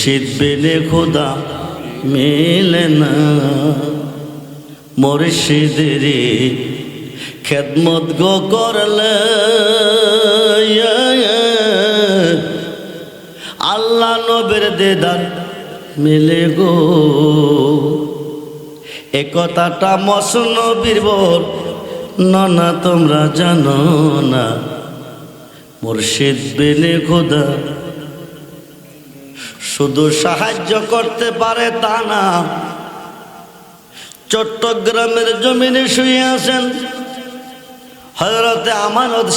মুর্শিদ বিনে খোদা মিলে না, মুর্শিদের খেদমত গো করলে আল্লাহ নবীর দিদার মিলে গো। এ কথাটা মসনবীর বল না তোমরা জানো না, মুর্শিদ বিনে খোদা শুধু সাহায্য করতে পারে তা না। চট্টগ্রামের জমিনে শুয়ে আছেন হযরতে আমানত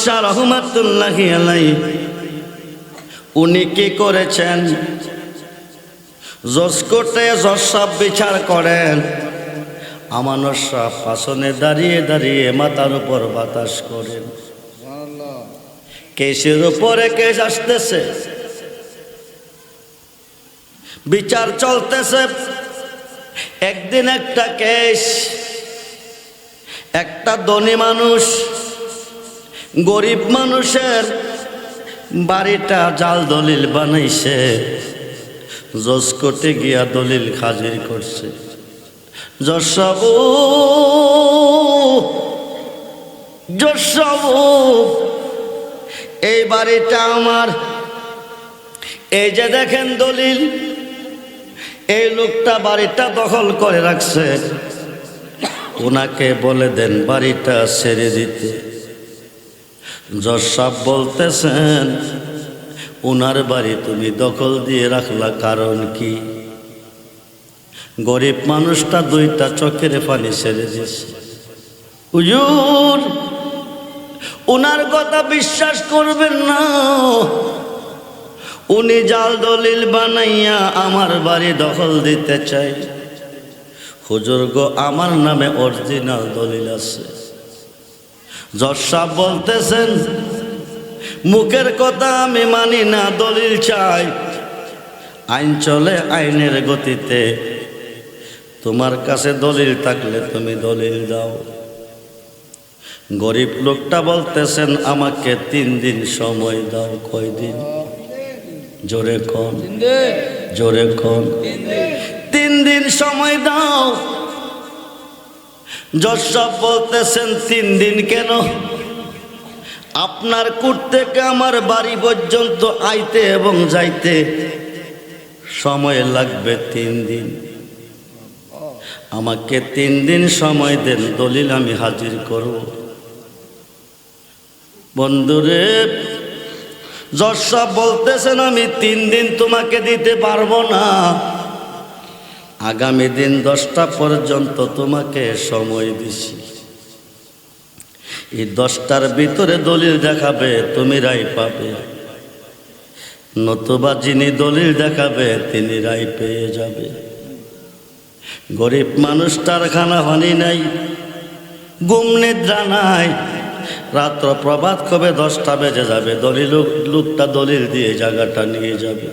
শাহ রহমাতুল্লাহি আলাইহি। উনি কি করেছেন? জজকোর্টে জজ সাহেব বিচার করেন, আমানত শাহ পাশনে দাঁড়িয়ে দাঁড়িয়ে মাথার উপর বাতাস করেন। কেসের উপরে কেস আসতেছে, বিচার চলতেছে। একদিন একটা কেস, একটা ধনী মানুষ গরিব মানুষের বাড়িটা জাল দলিল বানাইছে, জজ কোর্টে গিয়া দলিল হাজির করছে। জজ সাহেব এই বাড়িটা আমার, এই যে দেখেন দলিল, এই লোকটা বাড়িটা দখল করে রাখছে, ওনাকে বলে দেন বাড়িটা ছেড়ে দিতে। জজ সাহেব বলতেছেন, ওনার বাড়ি তুমি দখল দিয়ে রাখলা কারণ কি? গরিব মানুষটা দুইটা চোখের পানি ছেড়ে দিয়েছে। হুজুর, ওনার কথা বিশ্বাস করবেন না, উনি জাল দলিল বানাইয়া আমার বাড়ি দখল দিতে চাই। হুজুর গো, আমার নামে অরিজিনাল দলিল আছে। জজ সাহেব বলতেছেন, মুখের কথা আমি মানি না, দলিল চাই। আইন চলে আইনের গতিতে, তোমার কাছে দলিল থাকলে তুমি দলিল দাও। গরিব লোকটা বলতেছেন, আমাকে 3 দিন সময় দাও। কয়দিন? জোরে কোন, জোরে কোন। 3 দিন সময় দাও। জজ সাহেব বলতেছেন, 3 দিন কেন? আপনার কোর্ট থেকে আমার বাড়ি পর্যন্ত আইতে এবং যাইতে সময় লাগবে 3 দিন। আমাকে 3 দিন সময় দেন, দলিল আমি হাজির করব। বন্ধুরে, জজ সাহেব বলতেছেন, আমি 3 দিন তোমাকে দিতে পারবো না, আগামী দিন 10টা পর্যন্ত তোমাকে সময় দিছি। এই 10টার ভিতরে দলিল দেখাবে, তুমি রায় পাবে, নতুবা যিনি দলিল দেখাবে তিনি রায় পেয়ে যাবে। গরিব মানুষটার খানা পানি নাই, ঘুম নিদ্রা নাই, রাত্র প্রভাত কবে 10টা বেজে যাবে, দলিল লোকটা দলিল দিয়ে জায়গাটা নিয়ে যাবে।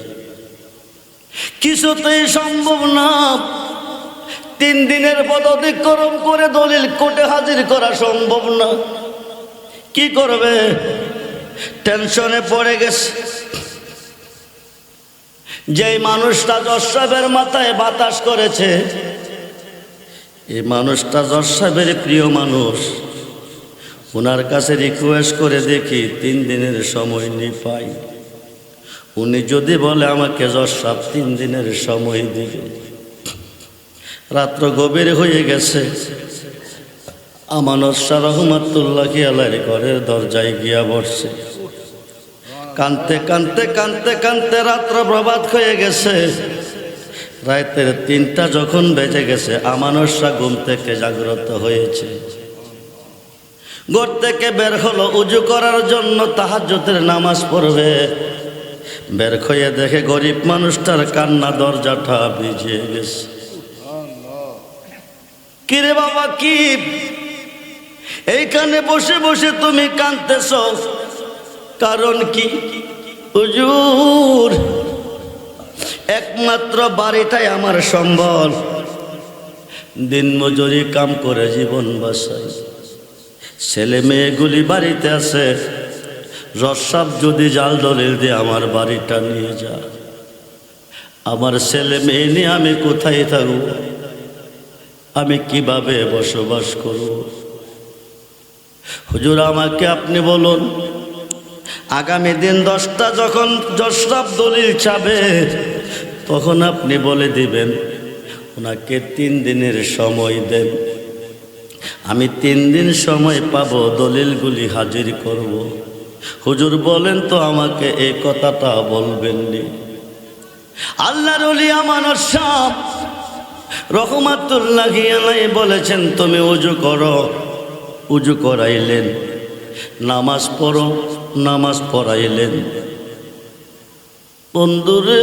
কিছুতেই সম্ভব না। 3 দিনের পথ অতিক্রম করে দলিল কোর্টে হাজির করা সম্ভব না। কি করবে? টেনশনে পড়ে গেছে। যেই মানুষটা জজ সাহেবের মাথায় বাতাস করেছে, এই মানুষটা জজ সাহেবের প্রিয় মানুষ। ওনার কাছে রিকোয়েস্ট করে দেখি 3 দিনের সময় নি পাই। উনি যদি বলে আমাকে জজ সাহেব 3 দিনের সময় দিবে। রাত্র গভীর হয়ে গেছে, আমানত শাহ রহমাতুল্লাহি আলাইহির ঘরের দরজায় গিয়া বসছে। কানতে কানতে কানতে কানতে রাত্র প্রভাত হয়ে গেছে। রাতের 3টা যখন বেজে গেছে, আমানত শাহ ঘুম থেকে জাগ্রত হয়েছে। ঘর থেকে বের হলো উজু করার জন্য, তাহাজ্জুদের নামাজ পড়বে। বের হয়ে দেখে গরিব মানুষটার কান্না দরজাটা ভিজে গেছে। কিরে বাবা, কি এইখানে বসে বসে তুমি কাঁদতেছ, কারণ কি? হুজুর, একমাত্র বাড়িটাই আমার সম্বল, দিনমজুরি কাম করে জীবন বাঁচাই। ছেলে মেয়েগুলি বাড়িতে আছে, জজ সাহেব যদি জাল দলিল দিয়ে আমার বাড়িটা নিয়ে যা, আমার ছেলে মেয়ে নিয়ে আমি কোথায় থাকব, আমি কিভাবে বসবাস করব? হুজুর আমাকে আপনি বলুন, আগামী দিন 10টা যখন জজ সাহেব দলিল চাবে, তখন আপনি বলে দিবেন ওনাকে 3 দিনের সময় দেন, আমি 3 দিন সময় পাবো, দলিলগুলি হাজির করব। হুজুর বলেন তো আমাকে এই কথাটা বলবেননি? আল্লাহর ওলি আমানত শাহ রহমাতুল্লাহি আলাইহি বলেছেন তুমি ওযু করো, ওযু করাইলেন, নামাজ পড়ো, নামাজ পড়াইলেন। বন্ধুরে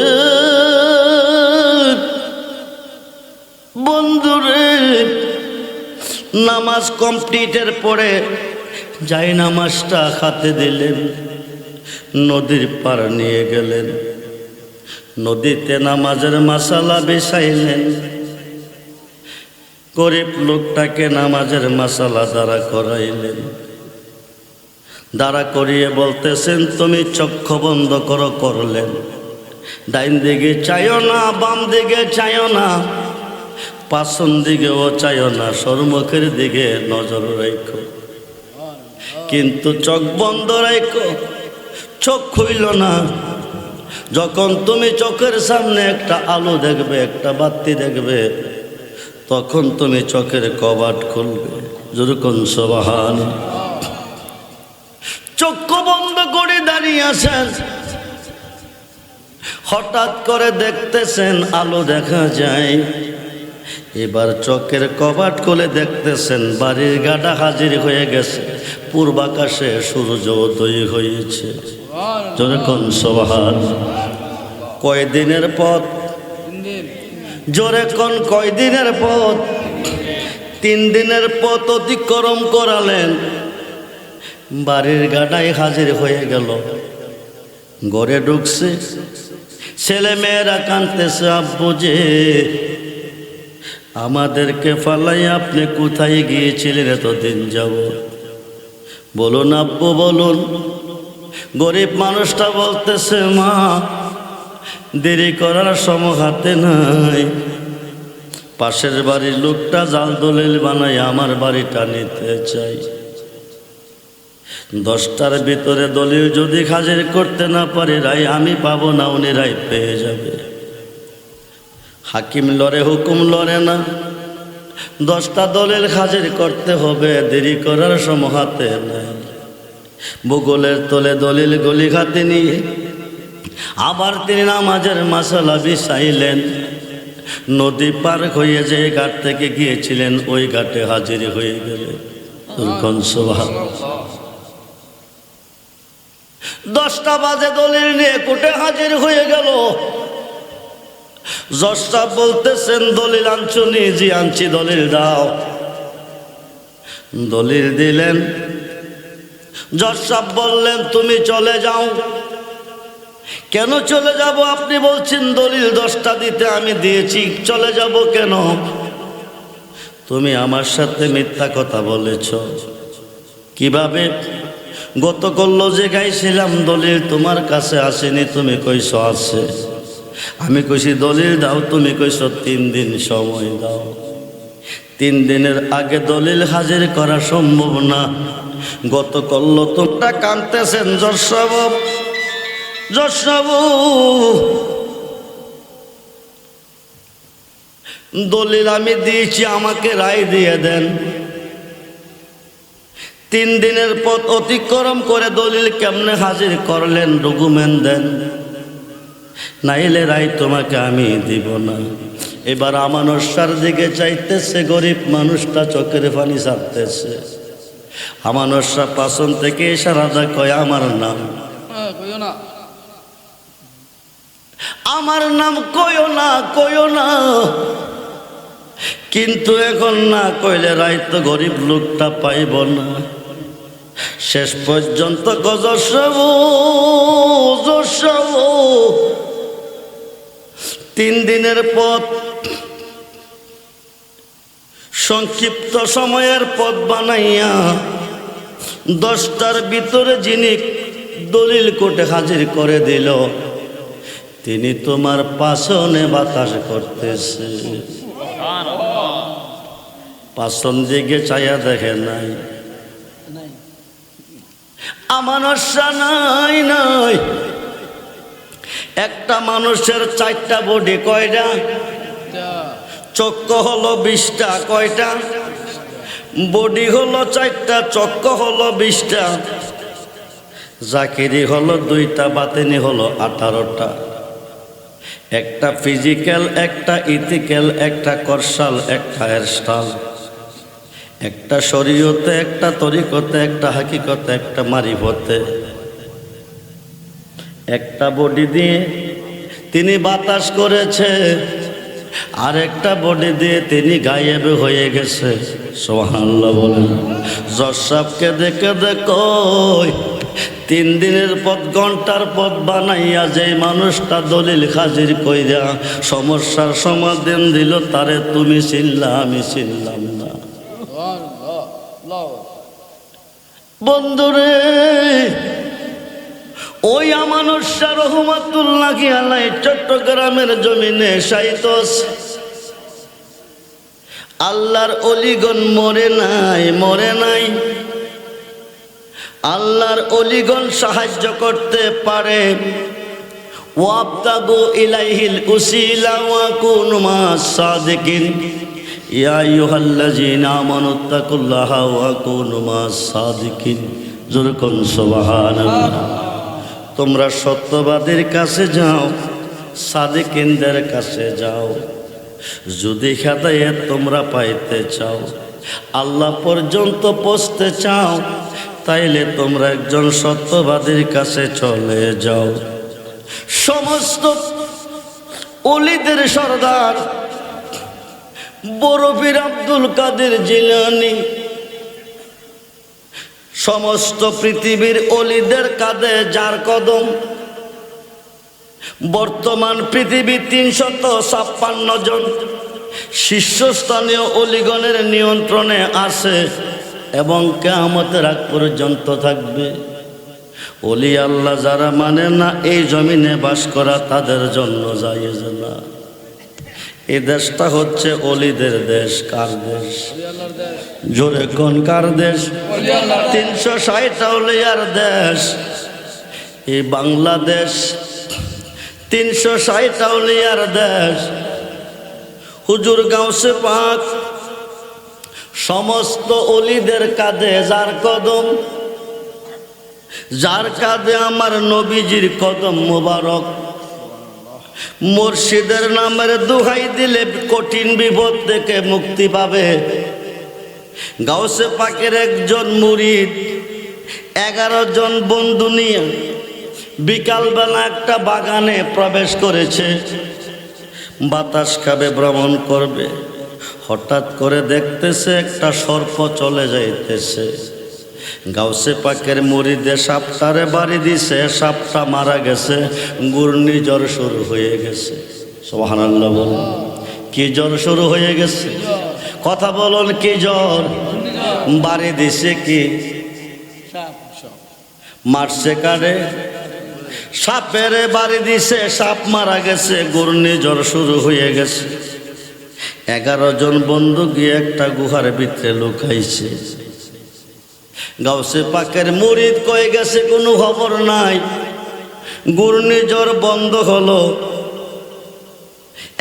বন্ধুরে নামাজ কমপ্লিটের পরে যাই নামাজটা হাতে দিলেন, নদীর পার নিয়ে গেলেন, নদীতে নামাজের মাসালা বিছাইলেন, গরিব লোকটাকে নামাজের মাসালা দাঁড়া করাইলেন, দাঁড়া করিয়ে বলতেছেন তুমি চক্ষু বন্ধ করো, করলেন। ডাইন দিকে চাইও না, বাম দিকে চাইও না, পাছন দিকেও চাইও না, সরমুখের দিকে নজর রাখো, কিন্তু চোখ বন্ধ রাখো, চোখ খুইল না। যখন তুমি চোখের সামনে একটা আলো দেখবে, একটা বাতি দেখবে, তখন তুমি চোখের কবাট খুলবে। যেরকম সুবহান। চক্ষু বন্ধ করে দাঁড়িয়ে আছেন, হঠাৎ করে দেখতেছেন আলো দেখা যায়। এবার চোখের কবাট খুলে দেখতেছেন বাড়ির গাড়া হাজির হয়ে গেছে, পূর্বাকাশে সূর্য উদয় হয়েছে। যেরকম সুবহান। কয়দিনের পথ? জোরে কোন কয়দিনের পথ? 3 দিনের পথ অতিক্রম করালেন, বাড়ির গাড়ায় হাজির হয়ে গেল। ঘরে ঢুকছে, ছেলে মেয়েরা কাঁদতেছে, আব্বু যে আমাদেরকে ফালাই আপনি কোথায় গিয়েছিলেন এতদিন যাব? বলুন আব্বু বলুন। গরিব মানুষটা বলতেছে মা, দেরি করার সময় হাতে নাই, পাশের বাড়ির লোকটা জাল দলিল বানাই আমার বাড়িটা নিতে চাই। 10টার ভিতরে দলিল যদি হাজির করতে না পারে রায় আমি পাবো না, উনি রায় পেয়ে যাবে। হাকিম লড়ে, হুকুম লড়ে না, 10টা দলিল হাজির করতে হবে, দেরি করার সময় হাতে নাই। ভূগোলের তলে দলিল গলি হাতে নিয়ে আবার তিনি নামাজের মাসালা বিছাইলেন, নদী পার হয়ে যে ঘাট থেকে গিয়েছিলেন ওই ঘাটে হাজির হয়ে গেলেন। 10টা বাজে দলিল নিয়ে কোর্টে হাজির হয়ে গেল। জজ সাহেব বলতেছেন দলিল আনছো নি? জি আনছি। দলিল দাও। দলিল দিলেন। জজ সাহেব বললেন তুমি চলে যাও। কেন চলে যাব? আপনি বলছেন দলিল 10টা দিতে, আমি দিয়েছি, চলে যাব কেন? তুমি আমার সাথে মিথ্যা কথা বলেছ। কিভাবে? গতকাল যে গাইছিলাম দলিল তোমার কাছে আসেনি, তুমি কইছ আছে। আমি কইছি দলিল দাও, তুমি কইছ 3 দিন সময় দাও। 3 দিনের আগে দলিল হাজির করা সম্ভব না। গতকাল তোমরা কাঁদতেছেন জজ সাহেব, জজ সাহেব দলিল আমি দিয়েছি, আমাকে রায় দিয়ে দেন। 3 দিনের পথ অতিক্রম করে দলিল কেমনে হাজির করলেন? ডকুমেন্ট দেন, নাইলে রায় তোমাকে আমি দিব না। এবার আমানত শাহর দিকে চাইতেছে, গরিব মানুষটা চোখের পানি ছাড়তেছে। আমানত শাহ পাছন থেকে ইশারাটা কয় আমার নাম, আমার নাম কইও না, কইও না। কিন্তু এখন না কইলে রায় তো গরিব লোকটা পাইব না। শেষ পর্যন্ত জজ সাহেব 3 দিনের পথ, সংক্ষিপ্ত সময়ের পথ বানাইয়া 10টার ভিতরে যিনি দলিল কোর্টে হাজির করে দিল, তিনি তোমার পাছনে বাতাস করতেছে। পাছন দিকে চাইয়া দেখে নাই, আমানস্যা নাই নাই। একটা মানুষের 4টা বডি কয়টা? চক্র হলো 20টা। কয়টা? বডি হলো 4টা, চক্র হলো 20টা। জাকিরি হলো 2টা, বাতিনি হলো 18টা। একটা ফিজিক্যাল, একটা ইথিক্যাল, একটা করসাল, একটা হেয়ারস্টাইল, একটা শরীয়তে, একটা তরিকতে, একটা হাকিকতে, একটা মারিফতে। একটা বডি দিয়ে তিনি বাতাস করেছে, আর একটা বডি দিয়ে তিনি গায়েব হয়ে গেছে। সুবহানাল্লাহ বলেন। জজ সাহেবকে দেখে দেখো 3 দিনের পথ, ঘন্টার পথ বানাইয়া যে মানুষটা দলিল হাজির কইরা সমস্যার সমাধান দিল, তারে তুমি চিনলা, আমি চিনলাম না। বন্ধুরে, ওই আমানুষ্যা রহমাতুল্লাহি আলাইহি চট্টগ্রামের জমিনে শায়িত আছে। আল্লাহর অলিগণ মরে নাই, মরে নাই। আল্লাহর অলিগণ সাহায্য করতে পারে। ওয়াবতাগু ইলাইহিল উসিলা ওয়া কুনু মাস সাদিকিন। ইয়া আইয়ুহাল্লাযীনা আমানুত্তাকুল্লাহা ওয়া কুনু মাস সাদিকিন। জোরে কোন সুবহানাল্লাহ। তোমরা সত্যবাদীর কাছে যাও, সাদিকিনদের কাছে যাও। যদি হেদায়েত তোমরা পাইতে চাও, আল্লাহ পর্যন্ত পৌঁছতে চাও, তাইলে তোমরা একজন সত্যবাদীর কাছে চলে যাও। সমস্ত ওলিদের সরদার বড় পীর আব্দুল কাদের জিলানী সমস্ত পৃথিবীর ওলিদের কাঁধে যার কদম। বর্তমান পৃথিবী 356 জন শীর্ষস্থানীয় ওলিগণের নিয়ন্ত্রণে আছে এবং কিয়ামতের আগ পর্যন্ত থাকবে। ওলি আল্লাহ যারা মানে না, এই জমিনে বাস করা তাদের জন্য জায়েজ না। এই দেশটা হচ্ছে ওলিদের দেশ। কার দেশ? জোরে কোন কার দেশ? 360 আউলিয়ার দেশ এই বাংলাদেশ। 360 আউলিয়ার দেশ। হুজুর গাউসে পাক সমস্ত ওলিদের কাঁধে যার কদম, যার কাঁধে আমার নবীজির কদম মোবারক। মুর্শিদের নামের দোহাই দিলে কঠিন বিপদ থেকে মুক্তি পাবে। গাউসে পাকের একজন মুরিদ 11 জন বন্ধু নিয়ে বিকালবেলা একটা বাগানে প্রবেশ করেছে। বাতাস খাবে, ভ্রমণ করবে। হঠাৎ করে দেখতেছে একটা সর্প চলে যাইতেছে। গাউসে পাকের মুরিদে সাপটারে বাড়ি দিছে, সাপটা মারা গেছে। ঘূর্ণিঝড় শুরু হয়ে গেছে। সুবহানাল্লাহ বলেন। কি জ্বর শুরু হয়ে গেছে? কথা বলুন, কি জ্বর? বাড়ি দিছে কি? মারছে কারে? সাপেরে বাড়ি দিছে, সাপ মারা গেছে, ঘূর্ণিঝড় শুরু হয়ে গেছে। 11 জন বন্ধু গিয়ে একটা গুহার ভিতরে লুকাইছে। গাউসে পাকের মুরিদ কয়ে গেছে কোনো খবর নাই। ঘূর্ণিঝড় বন্ধ হলো।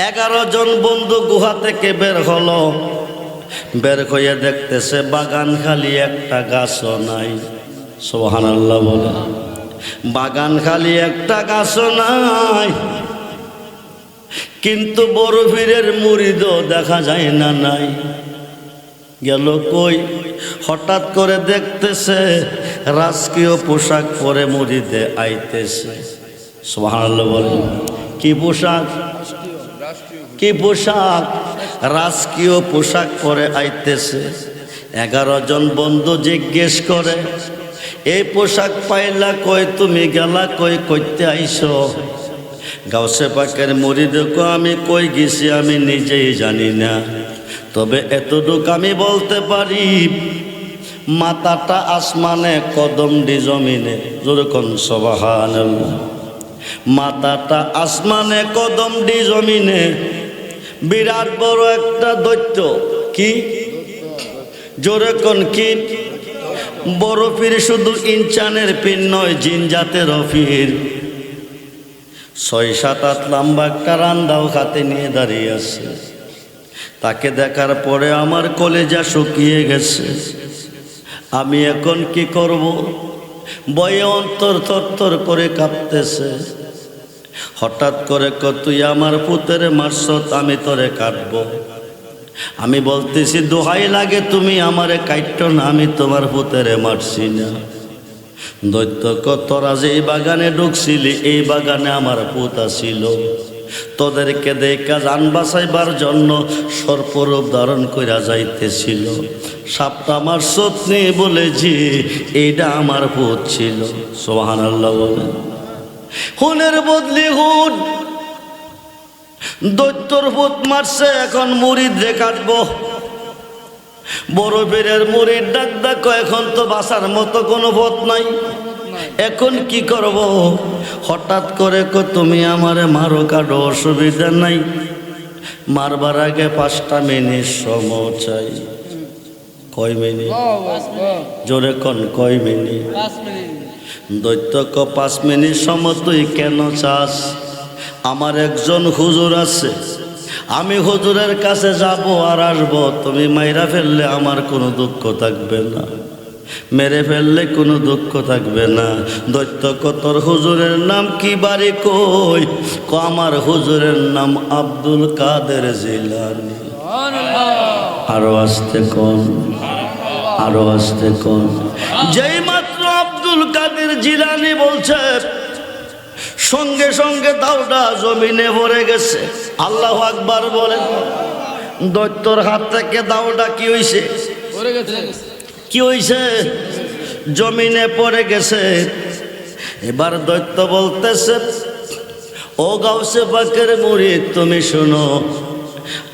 11 জন বন্ধু গুহা থেকে বের হলো। বের হয়ে দেখতেছে বাগান খালি, একটা গাছও নাই। সুবহানাল্লাহ বলে। বাগান খালি, একটা গাছও নাই। কিন্তু বড় পীরের মুরিদও দেখা যায় না। নাই গেল কই? হঠাৎ করে দেখতেছে রাজকীয় পোশাক পরে মুরিদে আইতেছে। সুবহানাল্লাহ বলেন। কি পোশাক? কি পোশাক? রাজকীয় পোশাক পরে আইতেছে। 11 জন বন্ধু জিজ্ঞেস করে, এই পোশাক পাইলা কই? তুমি গেলা কই? কইতে আইছো? গাউসে পাকের মুরিদ কো, আমি কই গেছি আমি নিজেই জানি না, তবে এতটুকু আমি বলতে পারি, মাথাটা আসমানে, কদমটি জমিনে, যেরকম সুবহানাল্লাহ। মাথাটা আসমানে, কদমটি জমিনে, বিরাট বড় একটা দৈত্য। কি জোরে কোন কি? বড় পীর শুধু ইনসানের পীর নয়, জিন জাতের পীর। 6-7 লম্বা একটা রান্দাও হাতে নিয়ে দাঁড়িয়ে আছে। তাকে দেখার পরে আমার কলেজা শুকিয়ে গেছে। আমি এখন কি করব? ভয়ে অন্তর থরথর করে কাঁপতেছে। হঠাৎ করে তুই আমার পুতের মারছত, আমি তোরে কাটবো। আমি বলতেছি দোহাই লাগে তুমি আমারে কাট্টো না, আমি তোমার পুতেরে মারছি না। দৈত্য তোরা যে এই বাগানে ঢুকছিলি, এই বাগানে আমার পুত ছিল। তোদেরকে দেখা জান বাঁচাইবার জন্য সর্পরূপ ধারণ কইরা যাইতেছিল। সাপটা আমার সত্যি বলেছি, এইটা আমার পুত ছিল। সুবহানাল্লাহ বলেন। হুনের বদলি হুন, দৈত্যর ভূত মারছে, এখন মুরিদ রে কাটবো। বড় পীরের মুরিদ ডাক ডাক, এখন তো বাঁচার মতো কোনো পথ নাই, এখন কি করব? হঠাৎ করে তুমি আমারে মারো, কাটো, অসুবিধা নাই। মারবার আগে 5টা মিনিট সময় চাই। কয় মিনিট? জোরে কোন কয় মিনিট? দৈত্য 5 মিনিট সময় তুই কেন চাস? আমার একজন হুজুর আছে, আমি হুজুরের কাছে যাব আর আসবো। তুমি মাইরা ফেললে আমার কোনো দুঃখ থাকবে না, মেরে ফেললে কোনো দুঃখ থাকবে না। দৈত্য তোর হুজুরের নাম কি, বাড়ি কই? আমার হুজুরের নাম আব্দুল কাদের জিলানী। আরো আসতে কোন, আরো আসতে কোন। যেই মাত্র আব্দুল কাদের জিলানী বলছে, সঙ্গে সঙ্গে দাউটা জমিনে পড়ে গেছে। আল্লাহু আকবার বলেন। দৈত্যর হাত থেকে দাউটা কি হইছে? কি হইছে? জমিনে পড়ে গেছে। এবার দৈত্য বলতেছে, ও গাউসে পাকের মুরিদ, তুমি শোনো,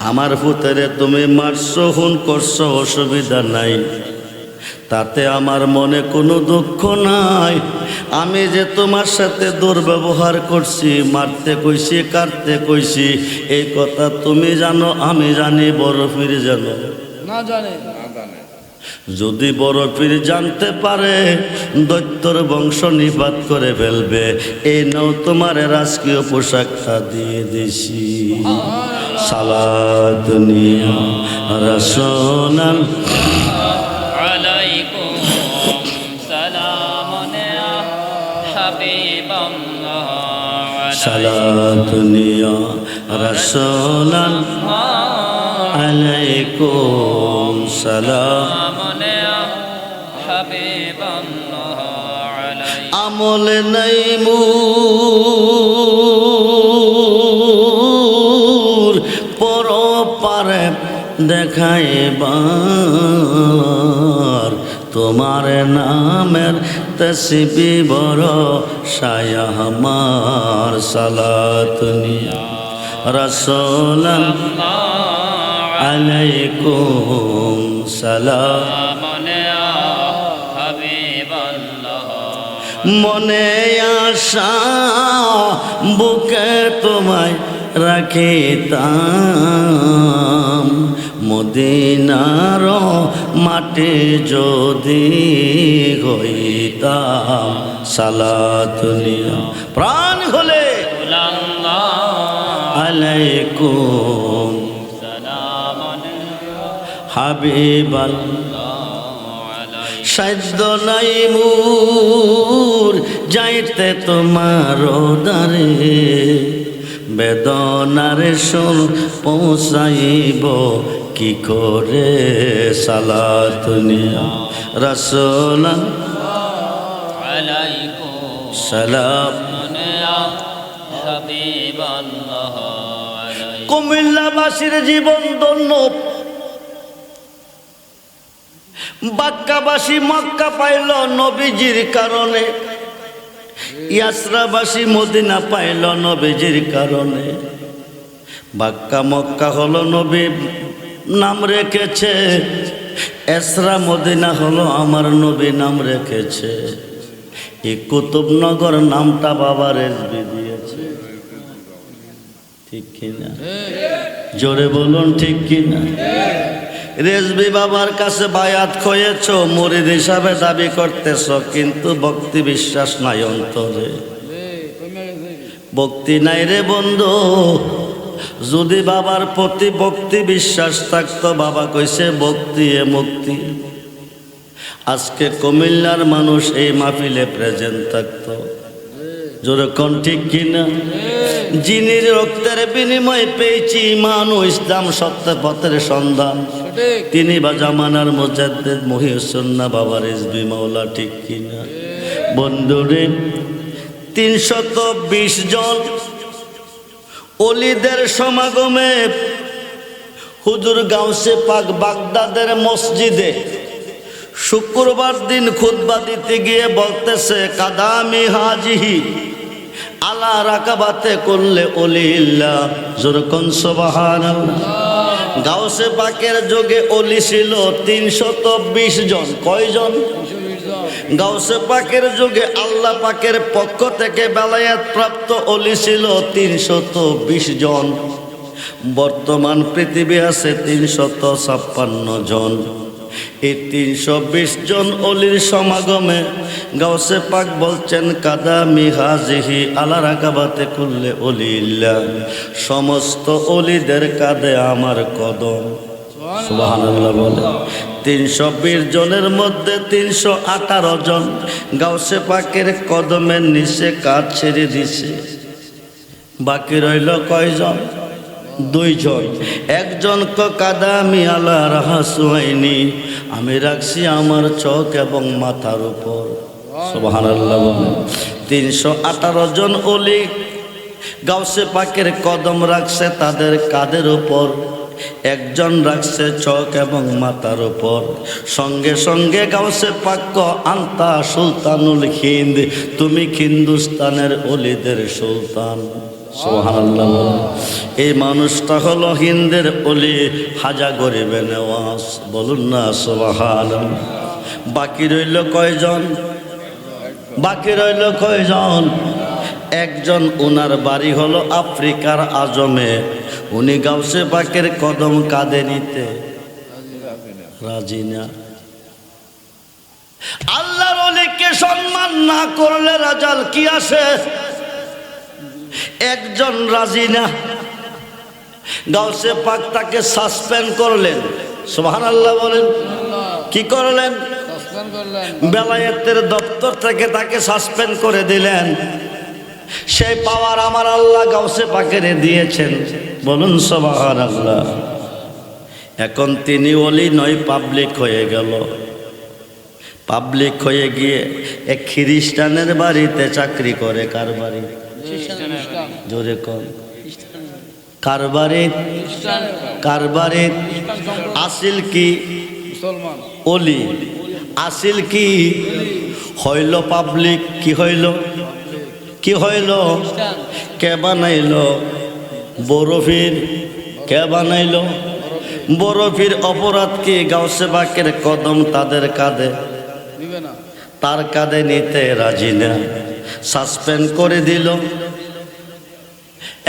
আমার পুতেরে তুমি মারছো, খুন করছো, অসুবিধা নাই, তাতে আমার মনে কোনো দুঃখ নাই। আমি যে তোমার সাথে দুর্ব্যবহার করছি, মারতে কইছি, কাটতে কইছি, এই কথা তুমি জানো, আমি জানি, বড় পীর জানো না? জানে। যদি বড় পীর জানতে পারে, দৈত্যর বংশ নিপাত করে ফেলবে। এই নাও তোমার রাজকীয় পোশাকটা দিয়ে দিছি। সালাত নিয়া রাসূলান আলাইকুম সালামুন ইয়া হাবিবাল্লাহ, সালাত নিয়া রাসূলান আলাইকুম সালামুন ইয়া হাবিবাল্লাহ। আমল নাই মুর পর পারে দেখাইবার, তোমার নামের তসবিহ বড় শায়া আমার। সালাত নিয়া রাসূলান আলাইকুম সালামুন ইয়া হাবিবাল্লাহ। মনে আশা বুকে তোমায় রাখিতাম, মদিনার মাটি যদি হইতাম। সালাত নিয়া প্রাণ হলে আলাইকুম সালামুন হাবিবাল্লাহ। সাধ্য নাই মুর যাইতে তোমার দ্বারে, বেদনারে সুর পৌঁছাইব কি করে। সালাত নিয়া রাসূলান আলাইকুম সালামুন ইয়া হাবিবাল্লাহ। কুমিল্লাবাসীর জীবন ধন্য, বাক্কাবাসী মক্কা পাইল নবীজির কারণে, ইয়াসরাবাসী মদিনা পাইল নবীজির কারণে। বাক্কা মক্কা হলো নবী নাম রেখেছে, এসরা মদিনা হলো আমার নবী নাম রেখেছে, এই কুতুবনগর নামটা বাবা রেজবি দিয়েছে। ঠিক কিনা? জোরে বলুন ঠিক কিনা? রেজবি বাবার কাছে বায়াত হয়েছ, মুরিদ হিসাবে দাবি করতেছ, কিন্তু ভক্তি বিশ্বাস নাই অন্তরে। ভক্তি নাই রে বন্ধু। যদি বাবার প্রতি ভক্তি বিশ্বাস থাকতো, বাবা কইছে ভক্তি এ মুক্তি, আজকে কুমিল্লার মানুষ এই মাহফিলে প্রেজেন্ট থাকতো। জোরে কোন ঠিক কিনা? যিনি রক্তের বিনিময়ে পেয়েছি ইমান ও ইসলাম সত্য পথের সন্ধান, তিনি বা জামানার মুজাদ্দিদ মহিউসুন্নাহ বাবা রেজবি মাওলা। ঠিক কিনা বন্ধুরে? 320 জন ওলিদের সমাগমে হুজুর গাউসে পাক বাগদাদের মসজিদে শুক্রবার দিন খুতবা দিতে গিয়ে বলতেছে, কাদামি হাজিহি আলা রাকাবাতে করলে ওলিল্লাহ। জোরকন সুবহানাল্লাহ। গাউসে পাকের যুগে ওলি ছিল 320 জন। কয়জন? গাউসে পাকের যুগে আল্লাহ পাকের পক্ষ থেকে বেলায়েত প্রাপ্ত ওলি ছিল 320 জন। বর্তমান পৃথিবী আছে 356 জন। এই 320 জন ওলির সমাগমে গাউসে পাক বলছেন, কাদামি হাজিহি আলা রাকাবাতে কুল্লে ওলিল্লাহ। সমস্ত ওলিদের কাঁধে আমার কদম। সুবহানাল্লাহ বলে। 320 জনের মধ্যে 318 জন গাউসে পাকের কদমের নিচে কাঁধ ছেড়ে দিছে। বাকি রইল কয়জন? 2 জন। একজন কাদামি আলা রাহাসুহাইনি, আমি রাখছি আমার চোখ এবং মাথার উপর। সুবহানাল্লাহ বলে। 318 জন ওলি গাউসে পাকের কদম রাখছে তাদের কাঁধের উপর, একজন রাখছে চোখ এবং মাথার উপর। সঙ্গে সঙ্গে গাউসে পাক, আন্তা সুলতানুল হিন্দ, তুমি হিন্দুস্তানের ওলিদের সুলতান। সুবহানাল্লাহ। এই মানুষটা হলো হিন্দের ওলি, হাজা গরিবে নেওয়াজ। বলুন না সুবহানাল্লাহ। বাকি রইল কয়জন? বাকি রইল কয়জন? একজন, ওনার বাড়ি হলো আফ্রিকার আজমে। উনি গাউসে পাকের কদম কাঁধে নিতে রাজি না। আল্লাহর ওলিকে সম্মান না করলে রাজাল কি আসে? একজন রাজি না। গাউসে পাক তাকে সাসপেন্ড করলেন। সুবহানাল্লাহ বলেন। কি করলেন? বেলায়েতের দপ্তর থেকে তাকে সাসপেন্ড করে দিলেন। সেই পাওয়ার আমার আল্লাহ গাউসে পাকের দিয়েছেন। বলুন সুবহানাল্লাহ। এখন তিনি ওলি নয়, পাবলিক হয়ে গেল। পাবলিক হয়ে গিয়ে এক খ্রিস্টানের বাড়িতে চাকরি করে। কার বাড়ি? জোরে কর। কার বাড়ি? কার বাড়ি? আসিল কি? ওলি। আসিল কি? হইল পাবলিক। কি হইল? কি হইল? কে বানাইল? বরফির। কে বানাইল? বরফির। অপরাধ কি? গাউসে পাকের কদম তাদের কাঁধে, তার কাঁধে নিতে রাজি না। সাসপেন্ড করে দিল।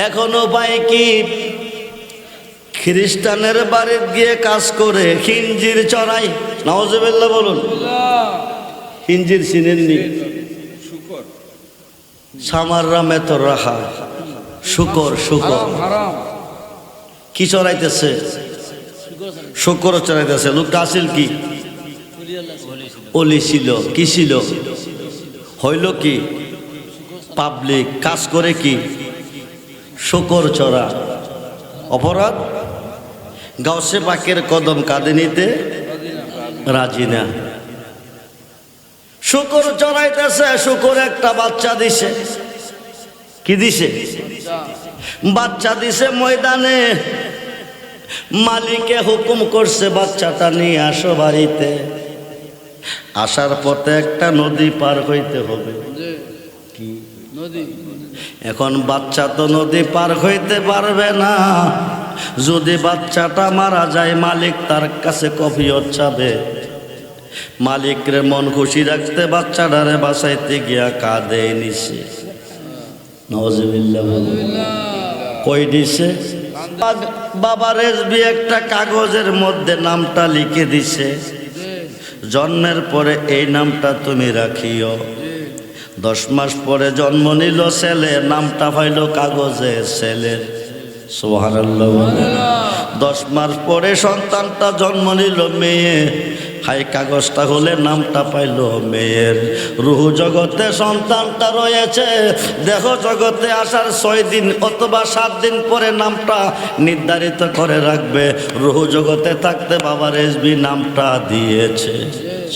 এখন উপায় কি? খ্রিস্টানের বাড়ি গিয়ে কাজ করে খিঞ্জির চড়াই। নাউজুবিল্লাহ বলুন। খিঞ্জির চিনেননি? সামাররা মেতর রাখা শুকর। শুকর কি চড়াইতেছে? শুকর চড়াইতেছে। লোকটা আসিল কি? ওলি ছিল। কি ছিল? হইল কি? পাবলিক। কাজ করে কি? শুকর চড়া। অপরাধ? গাউসে পাকের কদম কাঁধে নিতে রাজি না। শুকর চড়াইতেছে। শুকর একটা বাচ্চা দিছে। কি দিছে? বাচ্চা দিছে ময়দানে। মালিকে হুকুম করছে বাচ্চাটা নিয়ে আসো বাড়িতে। আসার পথে একটা নদী পার হইতে হবে। কি নদী? এখন বাচ্চা তো নদী পার হইতে পারবে না। যদি বাচ্চাটা মারা যায় মালিক তার কাছে কফিয়ত চাবে। মালিকরে মন খুশি রাখতে বাচ্চাটারে বাঁচাইতে গিয়া কাঁদে নিছে। নাউজুবিল্লাহ। কই দিছে? বাবা রেজবি একটা কাগজের মধ্যে নামটা লিখে দিছে, জন্মের পরে এই নামটা তুমি রাখিও। 10 মাস পরে জন্ম নিল ছেলে, নামটা পাইল কাগজে ছেলের। সুবহানাল্লাহ। 10 মাস পরে সন্তানটা জন্ম নিল মেয়ে, হাই কাগজটা হলে নামটা পাইল মেয়ের। রুহ জগতে সন্তানটা রয়েছে, দেহ জগতে আসার 6 দিন অথবা 7 দিন পরে নামটা নির্ধারিত করে রাখবে। রুহ জগতে থাকতে বাবা রেজবি নামটা দিয়েছে।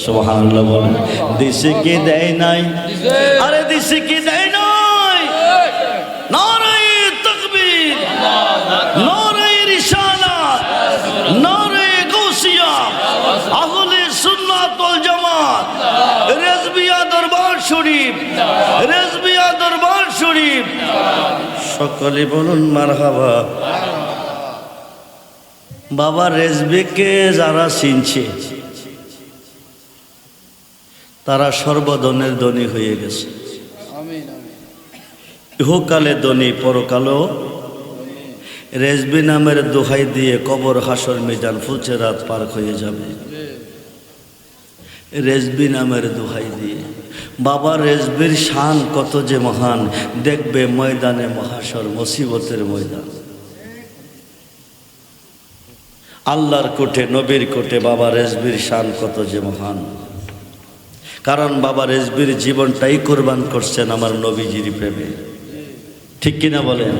সুবহানাল্লাহ বলেন। দিছে কি দেয় নাই? আরে দিছে কি দেয় নাই? নারে তাকবীর, নারে রিসালাত, নারে গাউসিয়া, আহলে সুন্নাত ওয়াল জামাত, রেজবিয়া দরবার শরীফ, রেজবিয়া দরবার শরীফ। সকলে বলুন মারহাবা। বাবা রেজবিকে যারা চিনছে তারা সর্বধনের ধনী হয়ে গেছে। ইহকালে ধনী, পরকালেও। রেজবি নামের দোহাই দিয়ে কবর, হাসর, মিজান, ফুলচেরাত পার হয়ে যাবে। রেজবি নামের দোহাই দিয়ে। বাবা রেজবির শান কত যে মহান, দেখবে ময়দানে মহাশর, মুসিবতের ময়দান। আল্লাহর কোঠে, নবীর কোঠে বাবা রেজবির শান কত যে মহান। কারণ বাবা রেজবির জীবনটাই কোরবান করছেন আমার নবীজির প্রেমে। ঠিক কিনা বলেন?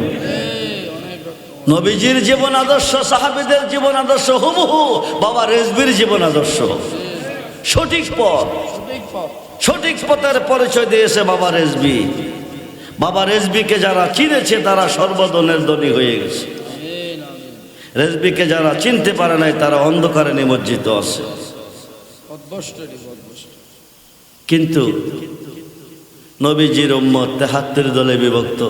নবীজির জীবন আদর্শ, সাহাবীদের জীবন আদর্শ হুবহু বাবা রেজবির জীবন আদর্শ। সঠিক পথ, সঠিক পথের পরিচয় দিয়েছে বাবা রেজবি। বাবা রেজবিকে যারা চিনেছে তারা সর্বধনের ধনী হয়ে গেছে। রেজবিকে যারা চিনতে পারে নাই তারা অন্ধকারে নিমজ্জিত আছে। কিন্তু নবীজির উম্মত 73 দলে বিভক্ত।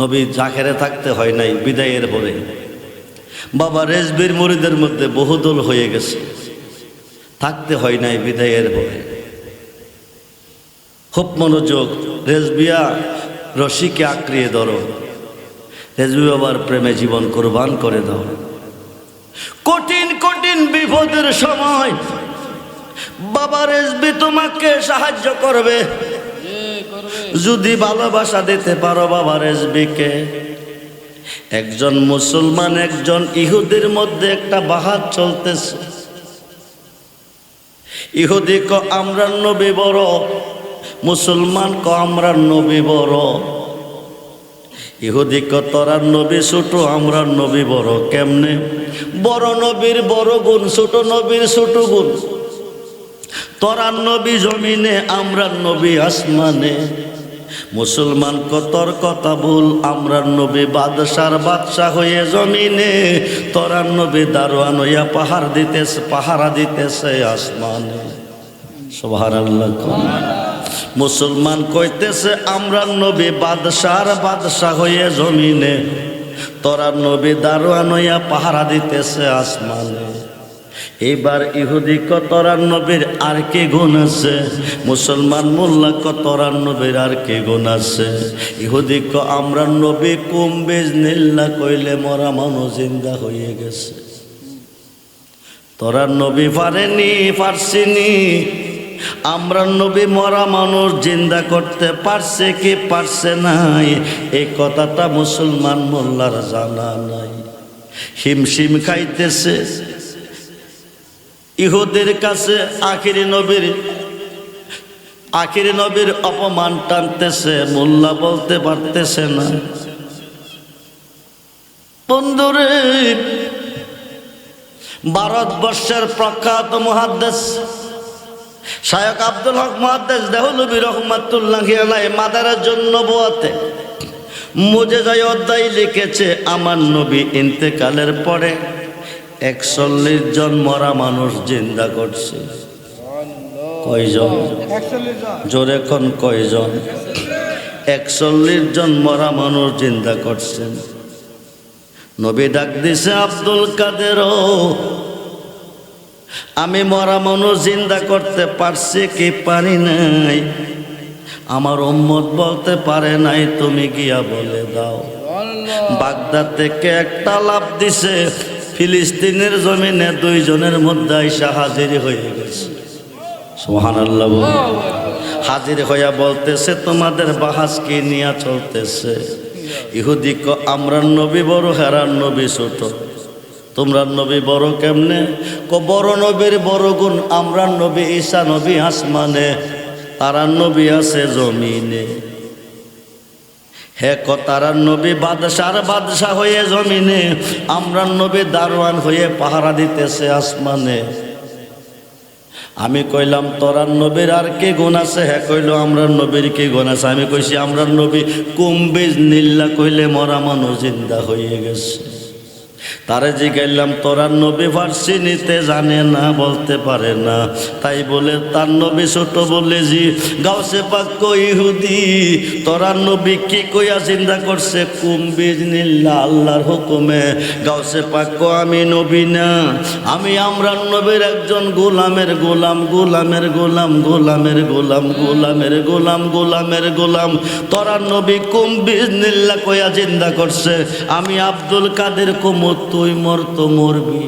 নবী জাকেরে থাকতে হয় নাই, বিদায়ের পরে বাবা রেজবির মুরিদের মধ্যে বহুদল হয়ে গেছে, থাকতে হয় নাই বিদায়ের পরে। খুব মনোযোগ, রেজবিয়া রশিকে আঁকড়িয়ে ধরো, রেজবি বাবার প্রেমে জীবন কোরবান করে দাও। কঠিন কঠিন বিপদের সময় বাবা রেজবি তোমাকে সাহায্য করবে যদি ভালোবাসা দিতে পারো বাবা রেজবিকে। একজন মুসলমান একজন ইহুদির মধ্যে একটা বাহাত চলতেছে। ইহুদি ক আমরা নবী বড়, মুসলমান ক আমরা নবী বড়। ইহুদি ক তোরা নবী ছোট, আমরা নবী বড়। কেমনে? বড় নবীর বড় গুণ, ছোট নবীর ছোট গুণ। তোরা নবী জমিনে, আমরা নবী আসমানে। মুসলমান কতর কথা ভুল, আমরা নবী বাদশার বাদশা হয়ে জমিনে। তোরা নবী দারোয়ান হইয়া পাহারা দিতেছে আসমানে। সুবহানাল্লাহ। মুসলমান কইতেছে আমরা নবী বাদশার বাদশা হয়ে জমিনে, তোরা নবী দারোয়ান হইয়া পাহারা দিতেছে আসমানে। এবার ইহুদি কতরা নবীর আর কে গুণ আছে? মুসলমান মোল্লা কতরা নবীর আর কে গুণ আছে? ইহুদি ক আমরা নবী কুম্বেজ নীল্লা কইলে মরা মানুষ জিন্দা হয়ে গেছে। তোরা নবী পারেনি, পারছিনি। আমরা নবী মরা মানুষ জিন্দা করতে পারছে কি পারছে নাই, এই কথাটা মুসলমান মোল্লার জানা নাই। হিমশিম খাইতেছে। ইহুদের কাছে আখিরি নবীর অপমান টানতেছে, মোল্লা বলতে পারতেছে না। বন্ধুরে, ভারতবর্ষের প্রখ্যাত মুহাদ্দিস শায়খ আব্দুল হক মুহাদ্দিস দেহলভী রহমাতুল্লাহি আলাইহি মাদারাজুন নবুওয়াতে মুজিজায়ে অধ্যায় লিখেছে, আমার নবী ইন্তেকালের পরে 41 জন মরা মানুষ জিন্দা করছে। কয়জন? জোরে কোন কয়জন? 41 জন মরা মানুষ জিন্দা করছেন। নবী ডাক দিছে আব্দুল কাদের, আমি মরা মানুষ জিন্দা করতে পারছি কি পারি নাই? আমার উম্মত বলতে পারে নাই, তুমি গিয়া বলে দাও। বাগদাদ থেকে একটা লাভ দিছে, ফিলিস্তিনের জমিনে দুইজনের মধ্যে আইসা হাজির হয়ে গেছে। সুবহানাল্লাহ। হাজির হইয়া বলতেছে, তোমাদের বাহাস কি নিয়া চলতেছে? ইহুদি ক, আমরা নবী বড়, হেরার নবী ছোট। তোমরা নবী বড় কেমনে? ক, বড় নবীর বড় গুণ, আমরা নবী ঈসা নবী আসমানে, তারা নবী আছে জমিনে। হে ক, তারা নবী বাদশার বাদশাহ হয়ে জমিনে, আমরা নবী দারোয়ান হয়ে পাহারা দিতেছে আসমানে। আমি কইলাম, তোরা নবীর আর কি গুণ আছে? হ্যাঁ কইল, আমরা নবীর কি গুণ আছে? আমি কইছি, আমরা নবী কুম্বিজ নীল্লা কইলে মরা মানুষ জিন্দা হয়ে গেছে। তারে জিগাইলাম, তোরা নবী ফার্সি নিতে জানে না, বলতে পারে না, তাই বলে তার নবী ছোট বলে জি। গাউসে পাক কই, ইহুদি তোরা নবী কি কইয়া চিন্তা করছে? কুম্বিজ নীল্লা, আল্লাহর হুকুমে। গাউসে পাক কো, আমি নবী না, আমি আমরা নবীর একজন গোলামের গোলাম, গোলামের গোলাম, গোলামের গোলাম, গোলামের গোলাম, গোলামের গোলাম। তোরা নবী কুম্বিজ নীল্লা কইয়া চিন্তা করছে, আমি আব্দুল কাদের কুমু, তুই মর তো মরবি।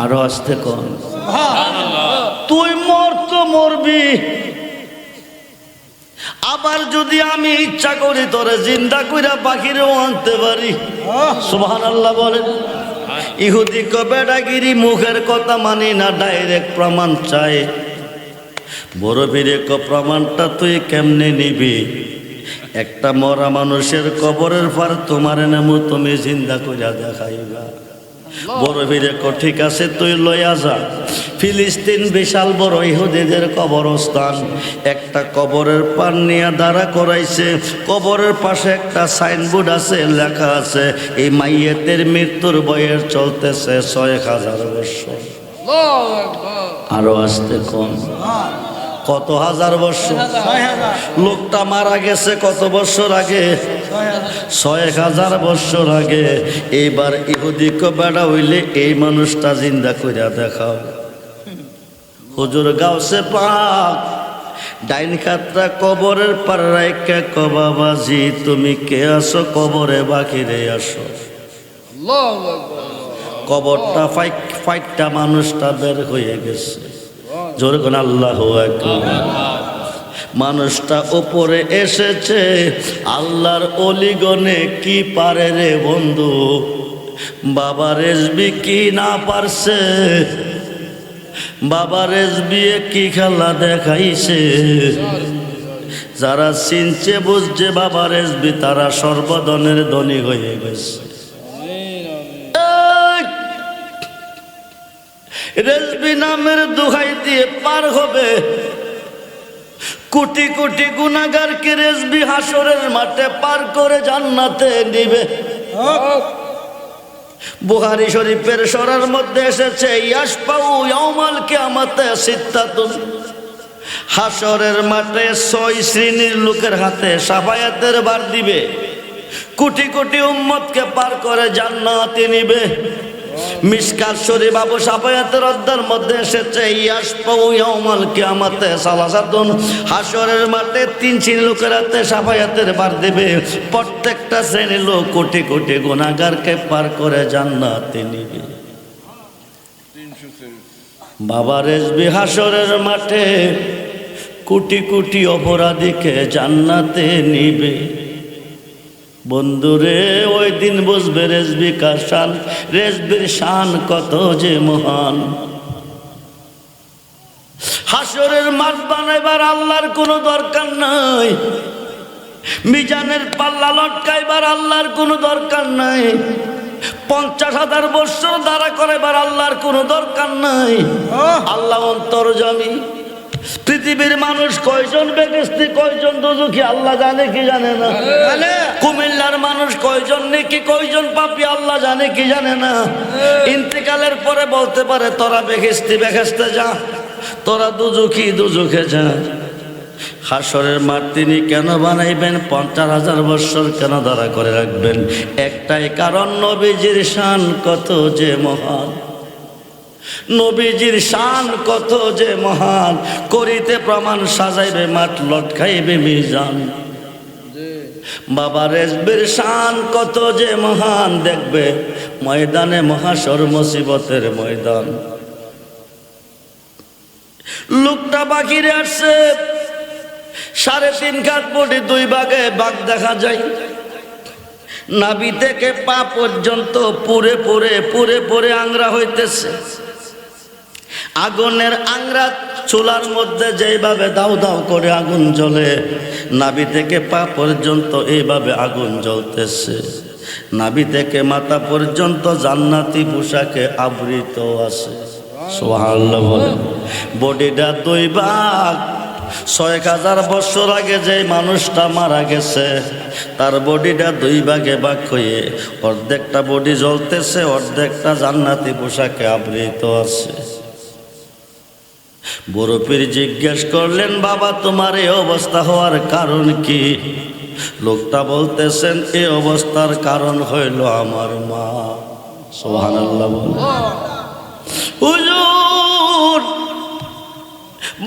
আরো আসতে কন, তুই মর তো মরবি। আবার যদি আমি ইচ্ছা করি তোরে জিন্দা কইরা বাকিরেও আনতে পারি। সুবহানাল্লাহ বলেন। ইহুদি ক, বেড়াগিরি মুখের কথা মানি না, ডাইরেক্ট প্রমাণ চাই। বড় বীরে ক, প্রমাণটা তুই কেমনে নিবি? একটা মরা মানুষের কবরের পর তোমার নামও তুমি জিন্দা কইরা দেখাইবা। বড় বীরে ক, ঠিক আছে, তুই লইয়া যা। ফিলিস্তিন বিশাল বড় ইহুদিদের কবরস্থান, একটা কবরের পার নিয়ে দাঁড়া করাইছে। কবরের পাশে একটা সাইনবোর্ড আছে, লেখা আছে, এই মাইয়েতের মৃত্যুর বয়স চলতেছে ৬,০০০ বছর। আরো আসতে কম, কত হাজার বছর? লোকটা মারা গেছে কত বছর আগে? ৬,০০০ বছর আগে। এইবার ইহুদি ক, বেড়া হইলে এই মানুষটা জিন্দা কইরা দেখাও। হুজুর গাউসে পাক ডাইন খাতটা কবরের পার রাইখা ক, বাবাজি তুমি কে আসো? কবরে বাকিরে আসো। কবরটা ফাইটটা মানুষটা বের হয়ে গেছে। জোরে কোন আল্লাহু আকবার। মানুষটা উপরে এসেছে। আল্লাহর অলিগণে কি পারে রে বন্ধু? বাবা রেজবি কি না পারছে? বাবা রেজবি কি খেলা দেখাইছে? যারা চিনছে বুঝছে বাবা রেজবি, তারা সর্বধনের ধনী হয়ে গেছে। রেজবি নামের দোহাই দিয়ে পার হবে কোটি কোটি গুনাহগারকে রেজবি হাসরের মাঠে পার করে জান্নাতে নিবে। বুখারী শরীফের সরার মধ্যে এসেছে, ইয়াশফাউ ইয়াউমাল কিয়ামাতে সিত্তাতুন, হাসরের মাঠে ৬ শ্রেণীর লোকের হাতে শাফায়াতের ভার দিবে, কোটি কোটি উম্মতকে পার করে জান্নাতে নিবে। মিশকাত শরীফ আবু শাফায়াতের অধ্যায়ের মধ্যে এসেছে, ইয়াশফাউ ইয়াউমাল কিয়ামাতে সালাসাতুন, হাসরের মাঠে ৩ শ্রেণীর লোকের হাতে শাফায়াতের ভার দেবে। প্রত্যেকটা শ্রেণীর লোক কোটি কোটি গুনাহগারকে পার করে জান্নাতে নিবে। বাবা রেজবি হাসরের মাঠে কোটি কোটি অপরাধীকে জান্নাতে নিবে। বন্ধুরে, ওই দিন বুঝবে রেজবি কার শান, রেজবির শান কত যে মহান। হাসরের মাঠ বানাইবার আল্লাহর কোনো দরকার নাই, মিজানের পাল্লা লটকাইবার আল্লাহর কোনো দরকার নাই, ৫০,০০০ বছর দাঁড়া করাইবার আল্লাহর কোনো দরকার নাই। আল্লাহ অন্তর্যামী। পৃথিবীর মানুষ কয়জন বেহেশতি, কয়জন দোজখী আল্লাহ জানে কি জানে না? কুমিল্লার মানুষ কয়জন নেকি, কয়জন পাপী আল্লাহ জানে কি জানে না? ইন্তেকালের পরে বলতে পারে, তোরা বেহেশতি বেহেশতে যা, তোরা দোজখী দোজখে যা। হাসরের মাঠ তিনি কেন বানাইবেন? 50,000 বৎসর কেন দাঁড়া করে রাখবেন? একটাই কারণ, নবীজির শান কত যে মহান, নবীজির শান কত যে মহান। করিতে প্রমাণ সাজাইবে মাঠ, লটকাইবে মিজান। বাবা রেজবির শান কত যে মহান, দেখবে ময়দানে মহাশর মুসিবতের ময়দান। লোকটা বাকিরে আসছে, 3.5 কাঠ বডি, 2 ভাগে ভাগ দেখা যায়। নাভি থেকে পা পর্যন্ত পুরে পুরে পুরে পুরে আংরা হইতেছে। আগুনের আংরা চুলার মধ্যে যেভাবে দাউ দাউ করে আগুন জ্বলে, নাভি থেকে পা পর্যন্ত এইভাবে আগুন জ্বলতেছে। নাভি থেকে মাথা পর্যন্ত জান্নাতি পোশাকে আবৃত আছে। সুবহানাল্লাহ বলেন। বডিটা 2 ভাগ। 6,000 বছর আগে যে মানুষটা মারা গেছে, তার বডিটা 2 ভাগে ভাগ হয়ে অর্ধেকটা বডি জ্বলতেছে, অর্ধেকটা জান্নাতি পোশাকে আবৃত আছে। বড় পীর জিজ্ঞেস করলেন, বাবা তোমার এই অবস্থা হওয়ার কারণ কি? লোকটা বলতেছেন, এই অবস্থার কারণ হইল আমার মা। সুবহানাল্লাহ বলেন। হুজুর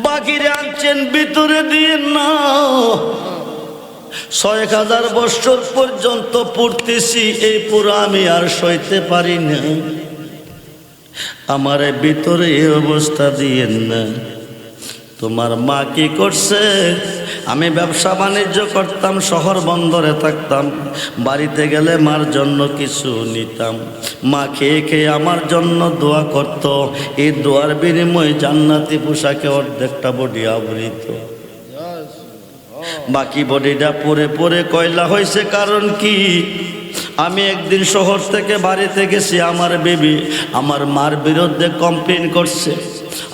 বাকিরে আনছেন, ভিতরে দিয়ে না। 6,000 বছর পর্যন্ত পড়তেছি, এই পুরো আমি আর সইতে পারি না। আমার ভিতরে এই অবস্থা দিয়েন না। তোমার মা কি করছে? আমি ব্যবসা বাণিজ্য করতাম, শহর বন্দরে থাকতাম, বাড়িতে গেলে মার জন্য কিছু নিতাম। মা খেয়ে খেয়ে আমার জন্য দোয়া করত। এই দোয়ার বিনিময়ে জান্নাতি পোশাকে অর্ধেকটা বডি আবৃত, বাকি বডিটা পরে পরে কয়লা হয়েছে। কারণ কি? আমি একদিন শহর থেকে বাড়িতে গেছি, আমার বেবি আমার মার বিরুদ্ধে কমপ্লেন করছে।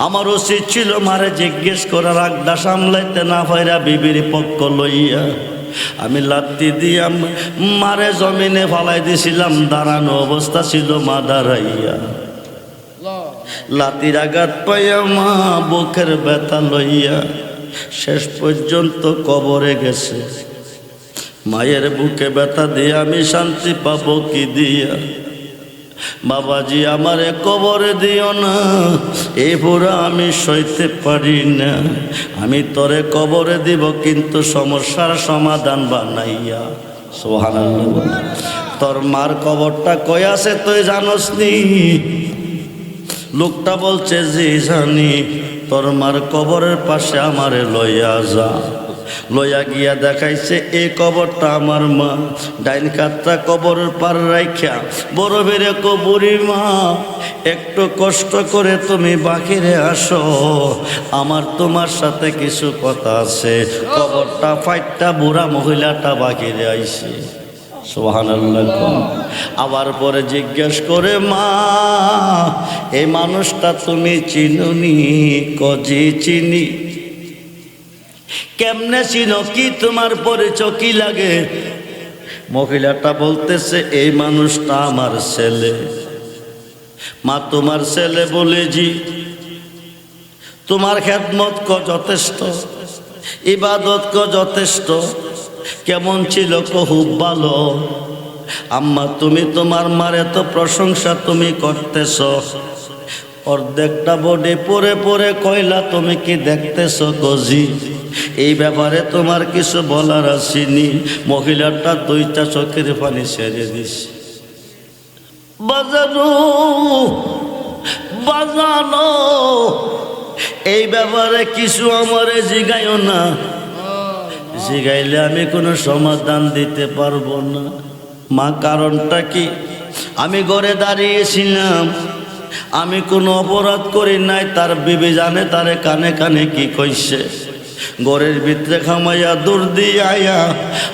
আমার উচিত ছিল মারে জিজ্ঞেস করার, আগডা সামলাইতে না পাইরা বিবির পক্ষ লইয়া আমি লাত্তি দিয়া মারে জমিনে ফালাই দিছিলাম। দাঁড়ানো অবস্থা ছিল, মা দাঁড়াইয়া। লাতির আঘাত পাইয়া মা বুকের ব্যথা লইয়া শেষ পর্যন্ত কবরে গেছে। মায়ের বুকে ব্যথা দিয়ে আমি শান্তি পাবো কি দিয়া? বাবাজি আমারে কবরে দিও না, এই পুরা আমি সইতে পারি না। আমি তোরে কবরে দিব, কিন্তু সমস্যার সমাধান বানাইয়া। সুবহানাল্লাহ। তোর মার কবরটা কই আছে তুই জানোস নি? লোকটা বলছে, জি জানি। তোর মার কবরের পাশে আমারে লইয়া যা। লইয়া গিয়া দেখাইছে, এই কবরটা আমার মা। ডাইন কাতটা কবরের পার রাইখা বড় বেড়ে বুড়ি মা, একটু কষ্ট করে তুমি বাকিরে আসো, আমার তোমার সাথে কিছু কথা আছে। কবরটা ফাইটটা বুড়া মহিলাটা বাকিরে আইছে। সুবহানাল্লাহ। আবার পরে জিজ্ঞেস করে, মা এই মানুষটা তুমি চিনুনি? কজি চিনি। কেমনে চিনো? কি তোমার পরিচয় কি লাগে? মহিলাটা বলতেছে, এই মানুষটা আমার ছেলে। মা তোমার ছেলে? বলে জি। তোমার খেদমত ক যথেষ্ট, ইবাদত ক যথেষ্ট। কেমন ছিল? খুব ভালো। আম্মা তুমি তোমার মার এত প্রশংসা তুমি করতেছ, অর্ধেকটা বডি পরে পরে কয়লা, তুমি কি দেখতেছ গজি? এই ব্যাপারে তোমার কিছু বলার আসেনি। মহিলাটা 2টা চোখের পানি ছেড়ে দিস। বাজানো বাজানো, এই ব্যাপারে কিছু আমারে জিগাইও না। জিগাইলে আমি কোনো সমাধান দিতে পারবো না। মা কারণটা কি? আমি ঘরে দাঁড়িয়েছিলাম, আমি কোনো অপরাধ করি নাই। তার বিবি জানে তারে কানে কানে কি কইছে। ঘরের ভিতরে খামাইয়া দূর দিয়ে আয়া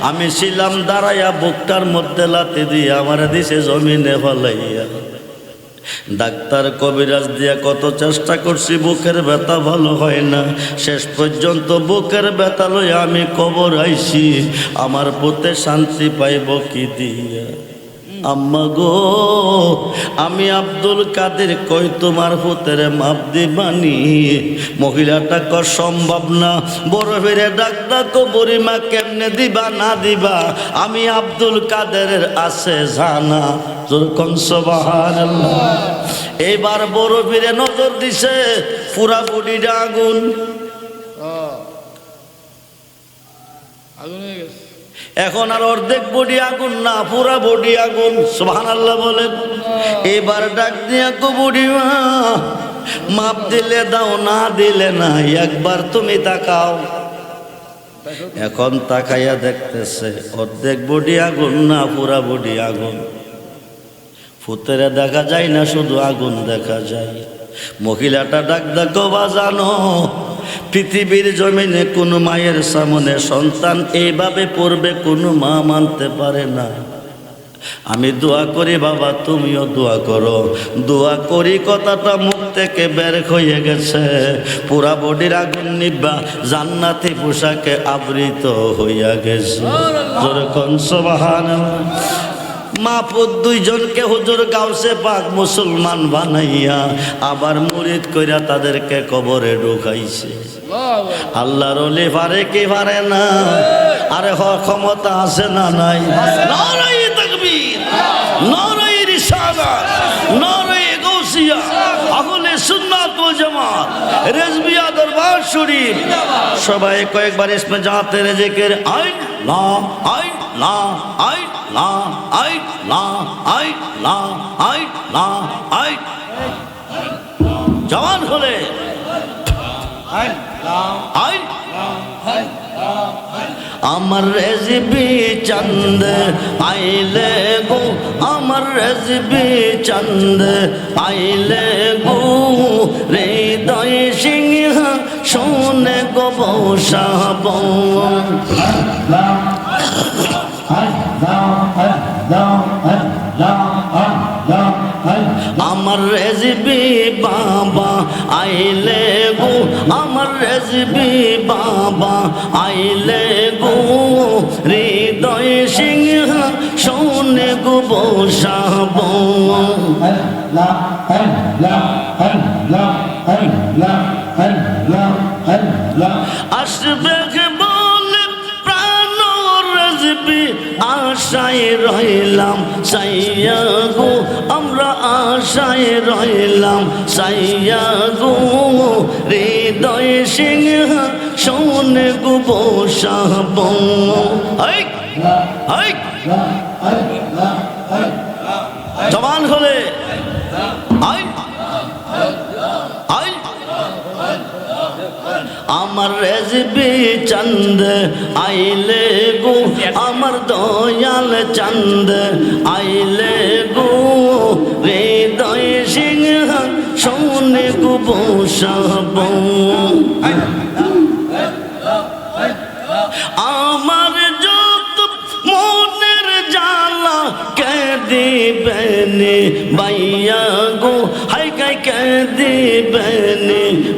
আমি ছিলাম দাঁড়াইয়া, বুকটার মধ্যে লাথি দিয়ে আমার দিছে জমিনে ফলাইয়া। ডাক্তার কবিরাজ দিয়া কত চেষ্টা করছি, বুকের ব্যথা ভালো হয় না। শেষ পর্যন্ত বুকের ব্যথা লইয়া আমি কবর আইছি। আমার পুতে শান্তি পাইব কি দিয়া? আম্মা গো আমি আব্দুল কাদের কই তোমার পুতের মাপ দিবানি মহিলাটা ক সম্ভব না বড় ফিরে ডাক ডাকো বুড়িমা কেমনে দিবা না দিবা আমি আব্দুল কাদেরের আছে জানা যেরকম সুবহানাল্লাহ এইবার বড় ফিরে নজর দিছে পুরা বডিটা আগুন হয়ে গেছে এখন আর অর্ধেক বডি আগুন না পুরা বডি আগুন সুবহানাল্লাহ বলেন এবার ডাক দিয়া কো বুড়িমা মাপ দিলে দাও না দিলে না একবার তুমি তাকাও এখন তাকাইয়া দেখতেছে অর্ধেক বডি আগুন না পুরা বডি আগুন ফুতেরে দেখা যায় না শুধু আগুন দেখা যায় মহিলাটা ডাক দেখো বাজানো পৃথিবীর জমিনে কোনো মায়ের সামনে সন্তান এইভাবে পড়বে কোনো মা মানতে পারে না আমি দোয়া করি বাবা তুমিও দোয়া করো দোয়া করি কথাটা মুখ থেকে বের হয়ে গেছে পুরা বডির আগুন নিবা জান্নাতি পোশাকে আবৃত হইয়া গেছে যেরকম সুবহানাল্লাহ মা পুত দুইজনকে হুজুর গাউসে পাক মুসলমান বানাইয়া আবার মুরিদ কইরা তাদেরকে কবরে ঢুকাইছে আল্লাহর ওলি পারে কি পারে না আরে ক্ষমতা আছে না নাই নারায়ে তাকবীর নারায়ে রিসালাত নারায়ে গাউসিয়া আহলে সুন্নাত ওয়াল জামাত রেজবিয়া দরবার শরীফ সবাই কয়েকবার ইসমে জাতে জিকির আইন লা আইন লা আইন লা আইন লা আইন লা আইন লা আইন জওয়ান হলে আইন লা আইন আমার রেজবি চন্দ আইলে গো আমার রেজবি চন্দ আইলে গো হৃদয় সিংহ শোনে গো বসাব আমার রেজবি বাবা আইলে গো আমার রেজবি বাবা আইলে গো হৃদয় সিংহ শোনে গো বসাব আসবে বলে প্রাণ রেজবি আশায় রইলাম সাইয়া গো আমরা আশায় রইলাম সাইয়া গো হৃদয় সিংহ শোনে গো বসাব জবান হলে আমার রেজবি চন্দ আইলে গো আমার দয়াল চন্দ আইলে গো হৃদয় সিংহ শোনে গো বসাব আমার যত মনের জ্বালা কে দিবেন বাইয়া গো হাই গাই কে দিবেন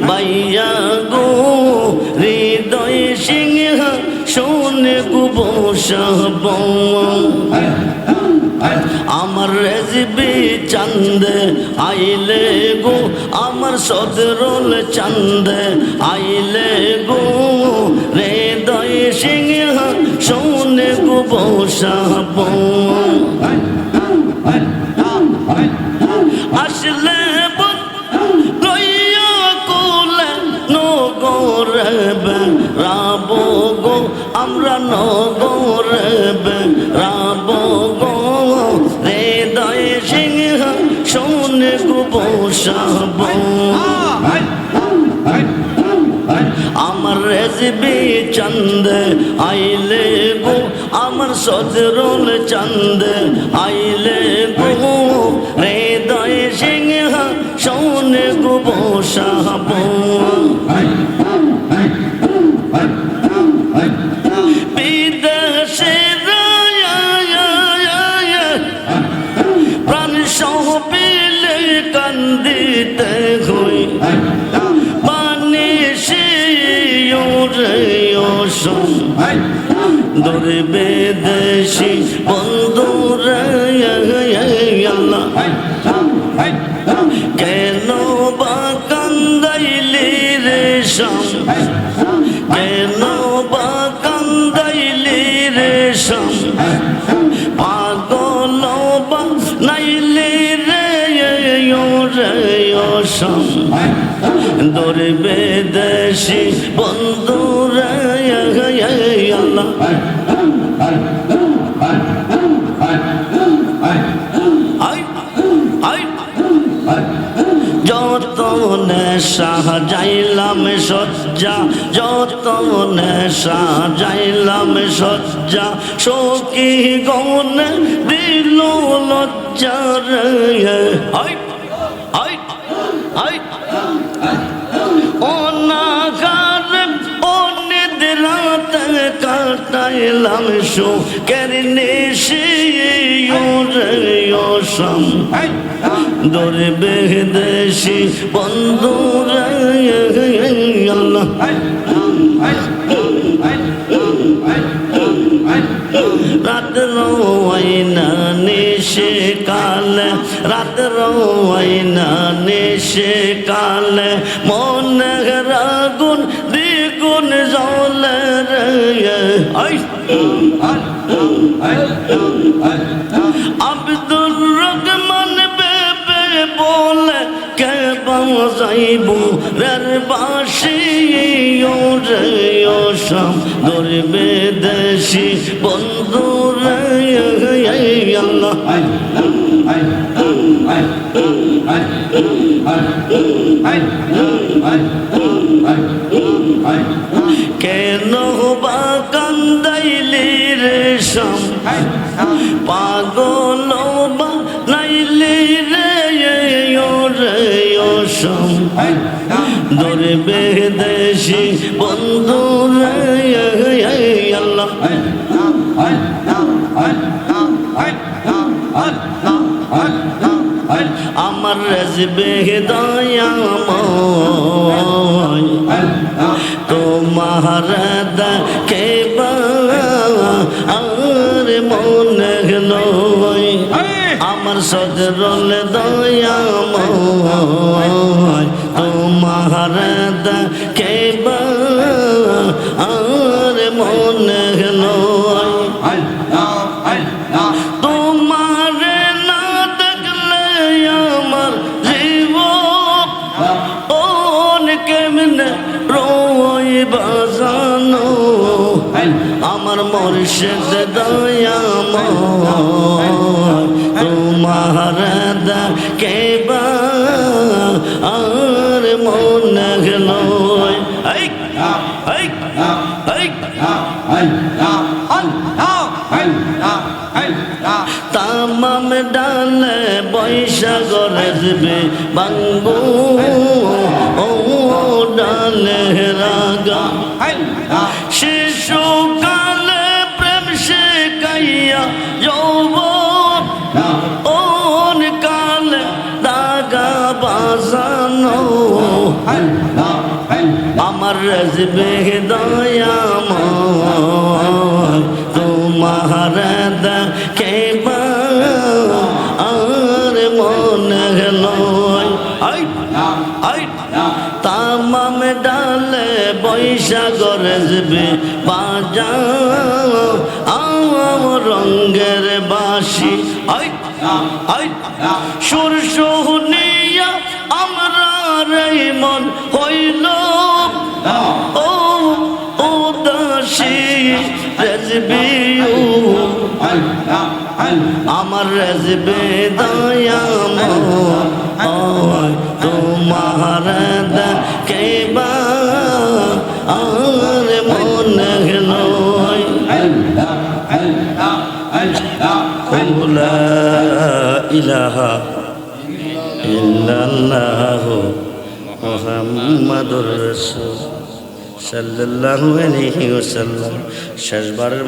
বাইয়া গো হৃদয় সিংহ শোনে গো বসাব আমার রেজবি চন্দ আইলে গো আমার সদরুল চন্দ আইলে গো হৃদয় সিংহ শোনে গো বসাব আসলে লইয়া কোলে নগরে রাব গো আমরা নগরে রাব গো হৃদয় সিংহ শোনে গো বসাব আমার রেজবি চন্দ আইলে গো আমার সদরুল চন্দ আইলে গো হৃদয় সিংহ শোনে গো বসাব বিদেশে প্রাণ সহ পেলে কান্দিতে হই দূরে বিদেশি বন্ধুরা পাগল বানাইলি রে ওরে অসম ধরবে দেশি বন্ধু রে আল্লাহ যত নেশা যাইলাম সজ্জা যত নেশা যাইলাম সজ্জা সখী গৌনে দিল লজ্জা রে অনাগার অনিদ্রাতে কাটাইলাম সুখের নিশি ওরে অসম ধরবে দেশি বন্ধু রে আল্লাহ রাত রোয়াইনা নিশে কালে রাত রোয়াইনা নিশে কালে মনে রাগুন দ্বিগুণ জ্বলে রে আব্দুর রহমান বেবে বলে কে বাজাইব রের বাঁশি ওরে অসম ধরবে দেশি বন্ধু রে আল্লাহ কেন বা কান্দাইলি রে শাম পাগল বানাইলি রে ওরে অসম ধরবে দেশি বন্ধু রে আল্লাহ আমার রাজবে দয়াময় তোমার দেখে আর মনে নয় আমার সদরল দয়াময় তোমার দেখে আর মনে নয় আমার মুর্শিদ দয়াময় তোমার দেখে আর মনে নয় তামাম ডালে বৈশাগরে দেবে বাঙ্গু ও ডালে রাগা শিশুকালে প্রেম শিখাইয়া যৌবন ওন কালে দাগা বাজানো আমার রাজবে দয়াময় তোমার দেখে আর মনে নয় তামাম ডালে বৈশাগরে যাবে বাজাও রঙের বাঁশি সুর শুনিয়া আমরা রে মন হইল ও উদাসী রাজবে আমার রাজবে দয়াময় তোমার দেখে আর মনে নয় লা ইলাহা ইল্লাল্লাহু মুহাম্মাদুর রাসূল সাল্লাল্লাহু আলাইহি ওয়াসাল্লাম শেষবারের